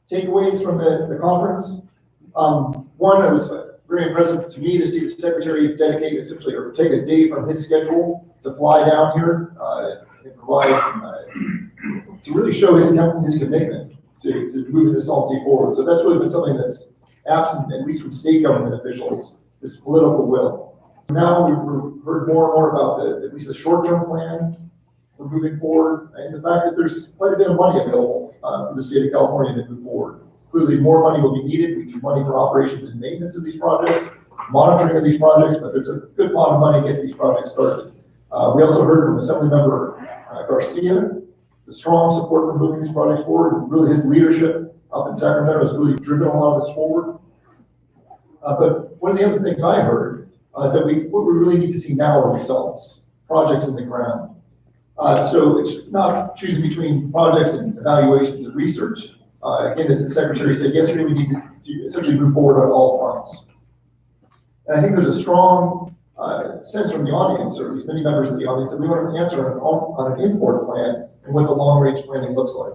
takeaways from the conference. One, it was very impressive to me to see the secretary dedicate essentially or take a day from his schedule to fly down here and provide to really show his commitment to moving the Salton Sea forward. So that's really been something that's absent, at least from state government officials, this political will. Now we've heard more and more about at least the short-term plan for moving forward, and the fact that there's quite a bit of money available for the state of California to move forward. Clearly, more money will be needed. We need money for operations and maintenance of these projects, monitoring of these projects, but there's a good pot of money to get these projects started. We also heard from Assemblymember Garcia, the strong support for moving these projects forward, and really his leadership up in Sacramento has really driven a lot of this forward. But one of the other things I heard is that what we really need to see now are results, projects in the ground. So it's not choosing between projects and evaluations and research. Again, as the secretary said yesterday, we need to essentially move forward on all fronts. And I think there's a strong sense from the audience, or at least many members of the audience, that we want an answer on an import plan and what the long-range planning looks like.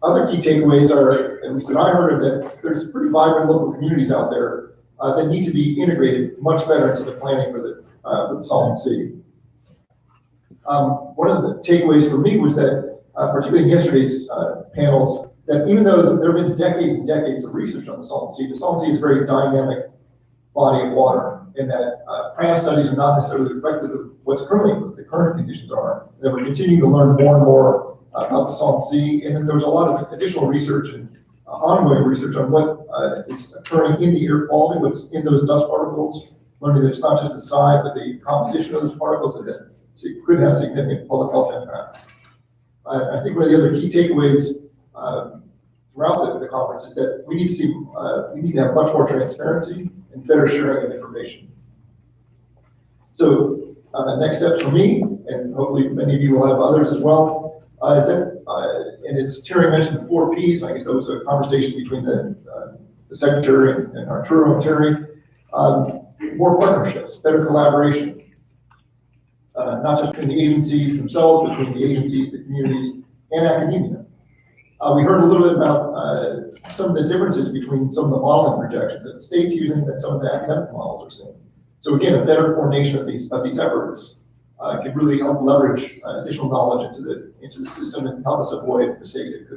Other key takeaways are, at least that I heard, that there's pretty vibrant local communities out there that need to be integrated much better into the planning for the Salton Sea. One of the takeaways for me was that, particularly in yesterday's panels, that even though there have been decades and decades of research on the Salton Sea is a very dynamic body of water, and that past studies are not necessarily reflective of what's what the current conditions are. That we're continuing to learn more and more about the Salton Sea, and then there was a lot of additional research and ongoing research on what is occurring in the air quality, what's in those dust particles, learning that it's not just the size, but the composition of those particles that could have significant public health impacts. I think one of the other key takeaways throughout the conference is that we need to have much more transparency and better sharing of information. So next steps for me, and hopefully many of you will have others as well, is that, and as Terry mentioned, the 4 Ps, I guess that was a conversation between the Secretary and Arturo and Terry, more partnerships, better collaboration, not just between the agencies themselves, but between the agencies, the communities, and academia. We heard a little bit about some of the differences between some of the modeling projections that the state's using that some of the academic models are seeing. So again, a better coordination of these efforts could really help leverage additional knowledge into the system and help us avoid mistakes that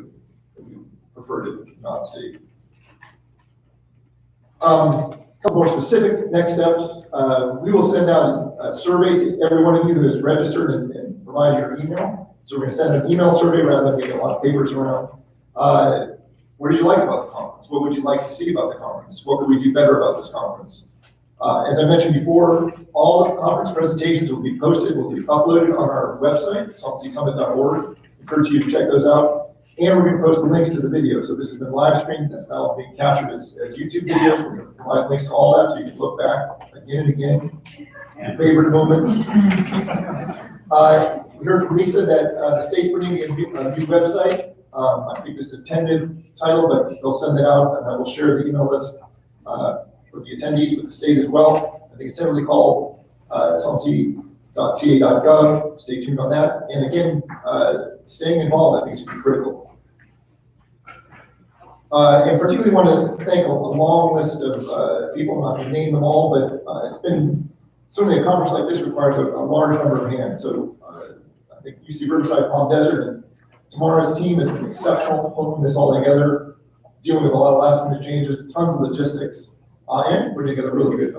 we prefer to not see. A couple more specific next steps. We will send out a survey to every one of you who has registered and provided your email. So we're going to send an email survey rather than getting a lot of papers around. What did you like about the conference? What would you like to see about the conference? What could we do better about this conference? As I mentioned before, all the conference presentations will be posted, will be uploaded on our website, saltonseasummit.org. Encourage you to check those out. And we're going to post the links to the video. So this has been live streamed. That's now being captured as YouTube videos. We're going to provide links to all that so you can look back again and again. Your favorite moments. We heard from Lisa that the state's putting in a new website. I think this is a tentative title, but they'll send that out, and I will share the email list for the attendees with the state as well. I think it's simply called saltonseas.ca.gov. Stay tuned on that. And again, staying involved, I think, is critical. And particularly want to thank a long list of people. I'm not going to name them all, but it's been certainly a conference like this requires a large number of hands. So I think UC Riverside, Palm Desert, and tomorrow's team has been exceptional pulling this all together, dealing with a lot of last minute changes, tons of logistics, and putting together really good,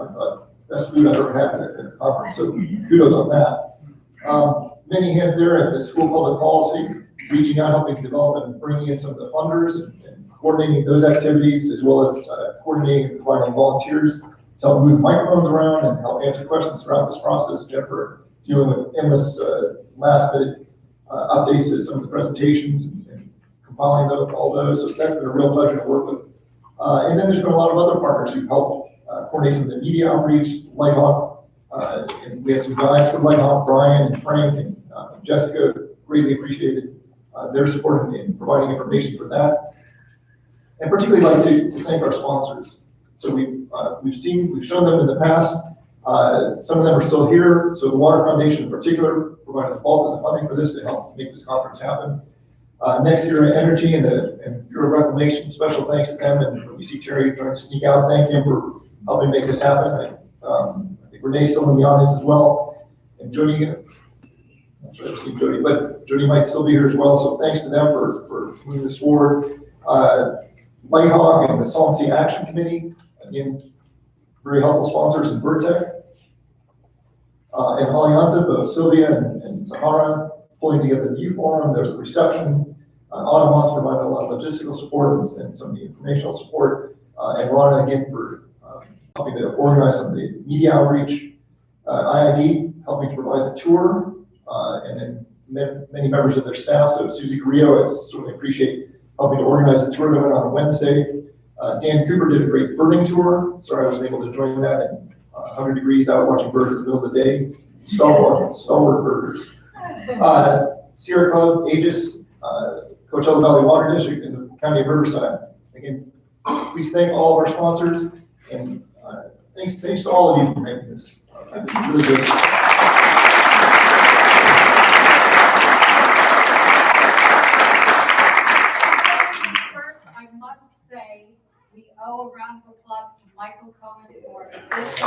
best food I've ever had at a conference. So kudos on that. Many hands there at the School of Public Policy, reaching out, helping develop and bringing in some of the funders and coordinating those activities, as well as coordinating and providing volunteers to help move microphones around and help answer questions throughout this process. Jennifer dealing with endless last-minute updates to some of the presentations and compiling all those. So that's been a real pleasure to work with. And then there's been a lot of other partners who helped coordinate some of the media outreach, Lighthawk, and we had some guides from Lighthawk, Brian and Frank and Jessica, greatly appreciated their support in providing information for that. And particularly like to thank our sponsors. So we've shown them in the past. Some of them are still here. So the Water Foundation in particular provided the bulk of the funding for this to help make this conference happen. Next year, Energy and Bureau of Reclamation, special thanks to them. And we see Terry trying to sneak out. Thank him for helping make this happen. I think Renee's still in the audience as well. And Jody, I'm not sure I've seen Jody, but Jody might still be here as well. So thanks to them for moving this forward. Lighthawk and the Salton Sea Action Committee, again, very helpful sponsors, and Vertec. And Allianza, both Sylvia and Sahara, pulling together the youth forum. There's a reception. Audubon's provided a lot of logistical support and some of the informational support. And Rana, again, for helping to organize some of the media outreach. IID, helping to provide the tour, and then many members of their staff. So Susie Carrillo, I certainly appreciate helping to organize the tour that went on Wednesday. Dan Cooper did a great birding tour. Sorry I wasn't able to join that. And 100 degrees out watching birds in the middle of the day. Stalwart birders. Sierra Club, Aegis, Coachella Valley Water District in the County of Riverside. Again, please thank all of our sponsors, and thanks to all of you for making this really good. First, I must say we owe a round of applause to Michael Cohen for this.